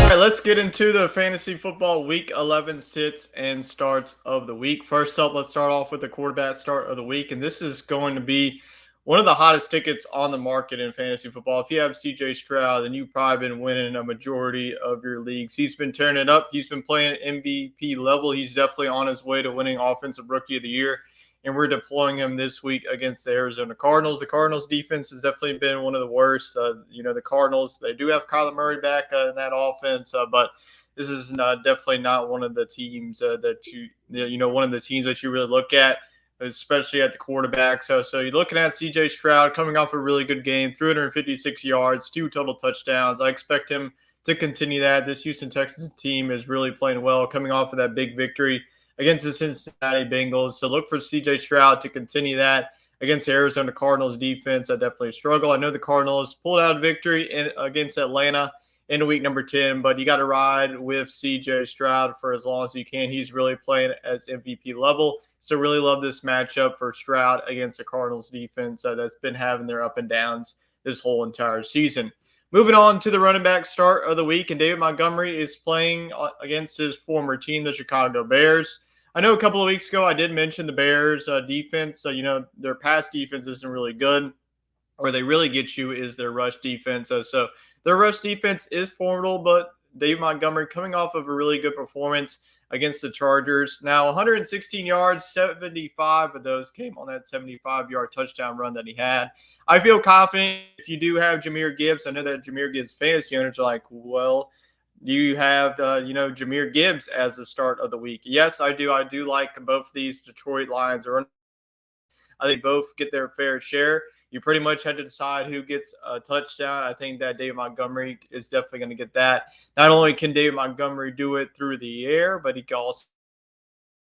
All right, let's get into the fantasy football week 11 sits and starts of the week. First up, let's start off with the quarterback start of the week. And this is going to be one of the hottest tickets on the market in fantasy football. If you have CJ Stroud, then you've probably been winning a majority of your leagues. He's been tearing it up. He's been playing MVP level. He's definitely on his way to winning Offensive Rookie of the Year. And we're deploying him this week against the Arizona Cardinals. The Cardinals defense has definitely been one of the worst. The Cardinals, they do have Kyler Murray back in that offense, but this is definitely not one of the teams that one of the teams that you really look at, especially at the quarterback. So you're looking at CJ Stroud coming off a really good game, 356 yards, 2 total touchdowns. I expect him to continue that. This Houston Texans team is really playing well, coming off of that big victory against the Cincinnati Bengals. So look for CJ Stroud to continue that against the Arizona Cardinals defense. I definitely struggle. I know the Cardinals pulled out a victory against Atlanta in week number 10, but you got to ride with CJ Stroud for as long as you can. He's really playing at MVP level. So really love this matchup for Stroud against the Cardinals defense that's been having their up and downs this whole entire season. Moving on to the running back start of the week, and David Montgomery is playing against his former team, the Chicago Bears. I know a couple of weeks ago I did mention the Bears defense. Their pass defense isn't really good. Where they really get you is their rush defense. So their rush defense is formidable, but David Montgomery coming off of a really good performance against the Chargers. Now, 116 yards, 75 of those came on that 75-yard touchdown run that he had. I feel confident if you do have Jahmyr Gibbs. I know that Jahmyr Gibbs fantasy owners are like, well, do you have, Jahmyr Gibbs as the start of the week? Yes, I do. I do like both of these Detroit Lions. I think both get their fair share. You pretty much had to decide who gets a touchdown. I think that David Montgomery is definitely going to get that. Not only can David Montgomery do it through the air, but he can also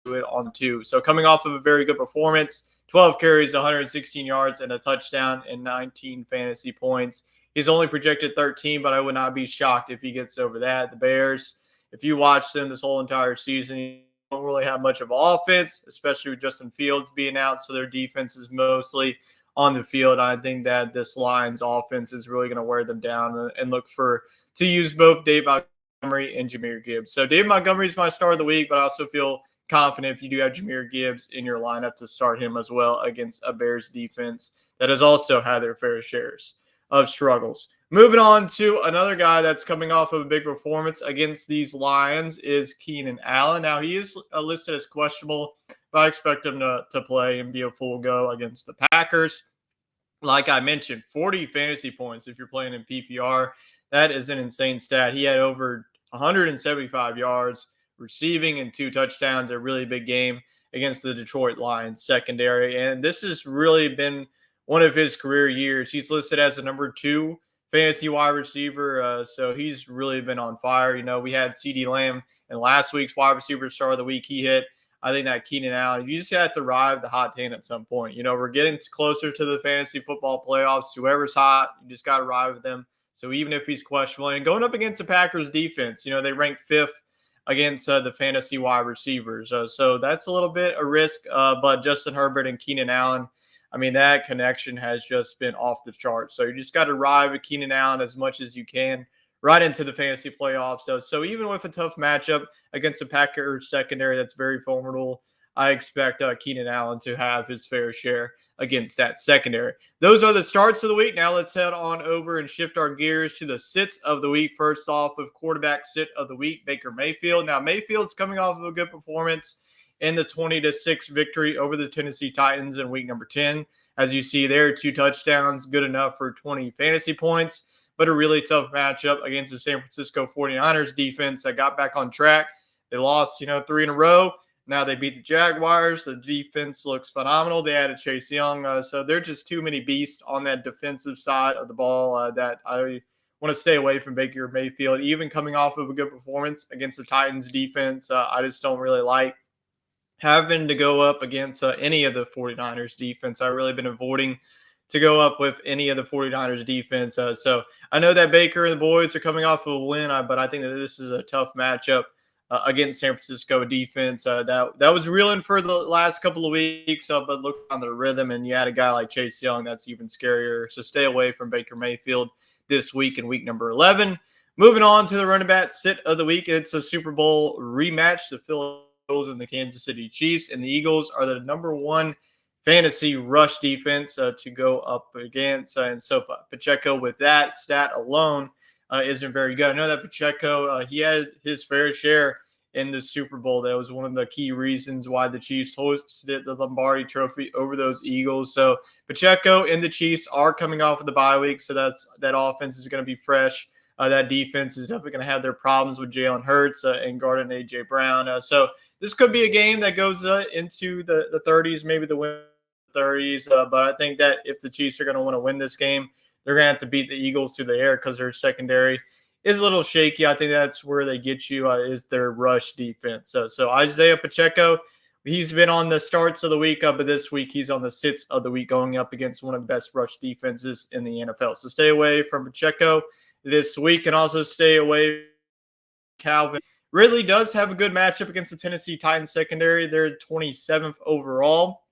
do it on 2. So coming off of a very good performance, 12 carries, 116 yards, and a touchdown and 19 fantasy points. He's only projected 13, but I would not be shocked if he gets over that. The Bears, if you watch them this whole entire season, you don't really have much of offense, especially with Justin Fields being out. So their defense is mostly on the field. I think that this Lions offense is really going to wear them down and look to use both Dave Montgomery and Jahmyr Gibbs. So Dave Montgomery is my start of the week, but I also feel confident if you do have Jahmyr Gibbs in your lineup to start him as well against a Bears defense that has also had their fair shares of struggles. Moving on to another guy that's coming off of a big performance against these Lions is Keenan Allen. Now, he is listed as questionable, but I expect him to play and be a full go against the Packers. Like I mentioned, 40 fantasy points if you're playing in PPR. That is an insane stat. He had over 175 yards receiving and 2 touchdowns, a really big game against the Detroit Lions secondary. And this has really been one of his career years. He's listed as a number 2 fantasy wide receiver. So he's really been on fire. We had CeeDee Lamb in last week's wide receiver start of the week. He hit. I think that Keenan Allen, you just have to ride the hot hand at some point. We're getting closer to the fantasy football playoffs. Whoever's hot, you just got to ride with them. So even if he's questionable, and going up against the Packers defense, they rank 5th against the fantasy wide receivers. So that's a little bit a risk. But Justin Herbert and Keenan Allen, I mean, that connection has just been off the charts. So you just got to ride with Keenan Allen as much as you can right into the fantasy playoffs. So even with a tough matchup against the Packers secondary that's very formidable, I expect Keenan Allen to have his fair share against that secondary. Those are the starts of the week. Now let's head on over and shift our gears to the sits of the week. First off, with quarterback sit of the week, Baker Mayfield. Now Mayfield's coming off of a good performance in the 20-6 victory over the Tennessee Titans in week number 10. As you see there, 2 touchdowns, good enough for 20 fantasy points, but a really tough matchup against the San Francisco 49ers defense that got back on track. They lost, 3 in a row. Now they beat the Jaguars. The defense looks phenomenal. They added Chase Young. So there are just too many beasts on that defensive side of the ball that I want to stay away from Baker Mayfield. Even coming off of a good performance against the Titans defense, I just don't really like having to go up against any of the 49ers defense. I've really been avoiding to go up with any of the 49ers defense. So I know that Baker and the boys are coming off of a win, but I think that this is a tough matchup against San Francisco defense. That was reeling for the last couple of weeks, but look on the rhythm, and you had a guy like Chase Young, that's even scarier. So stay away from Baker Mayfield this week in week number 11. Moving on to the running back sit of the week, it's a Super Bowl rematch. The Philadelphia Eagles and the Kansas City Chiefs, and the Eagles are the number one fantasy rush defense to go up against. And so Pacheco, with that stat alone, isn't very good. I know that Pacheco, he had his fair share in the Super Bowl. That was one of the key reasons why the Chiefs hosted the Lombardi Trophy over those Eagles. So Pacheco and the Chiefs are coming off of the bye week, so that offense is going to be fresh. That defense is definitely going to have their problems with Jalen Hurts and guarding A.J. Brown. So this could be a game that goes into the 30s, maybe the win 30s. But I think that if the Chiefs are going to want to win this game, they're going to have to beat the Eagles through the air because their secondary is a little shaky. I think that's where they get you is their rush defense. So Isaiah Pacheco, he's been on the starts of the week, but this week he's on the sits of the week going up against one of the best rush defenses in the NFL. So stay away from Pacheco this week, and also stay away. Calvin Ridley does have a good matchup against the Tennessee Titans secondary. They're 27th overall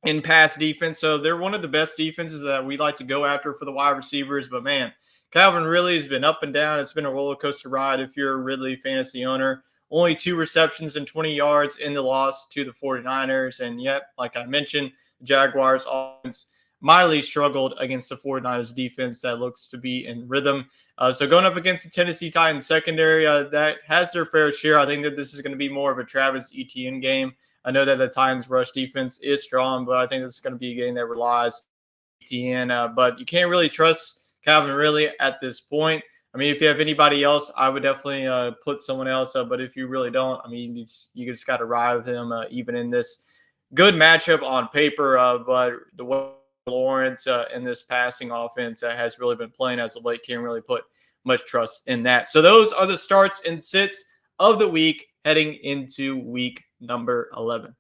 in pass defense, so they're one of the best defenses that we like to go after for the wide receivers. But man, Calvin Ridley has been up and down. It's been a roller coaster ride if you're a Ridley fantasy owner. Only 2 receptions and 20 yards in the loss to the 49ers. And yet, like I mentioned, the Jaguars offense mightily struggled against the 49ers defense that looks to be in rhythm. So going up against the Tennessee Titans secondary, that has their fair share. I think that this is going to be more of a Travis Etienne game. I know that the Titans rush defense is strong, but I think this is going to be a game that relies on Etienne. But you can't really trust Calvin Ridley at this point. I mean, if you have anybody else, I would definitely put someone else. But if you really don't, I mean, you just got to ride with him even in this good matchup on paper. But the way Lawrence in this passing offense has really been playing as of late, can't really put much trust in that. So those are the starts and sits of the week heading into week number 11.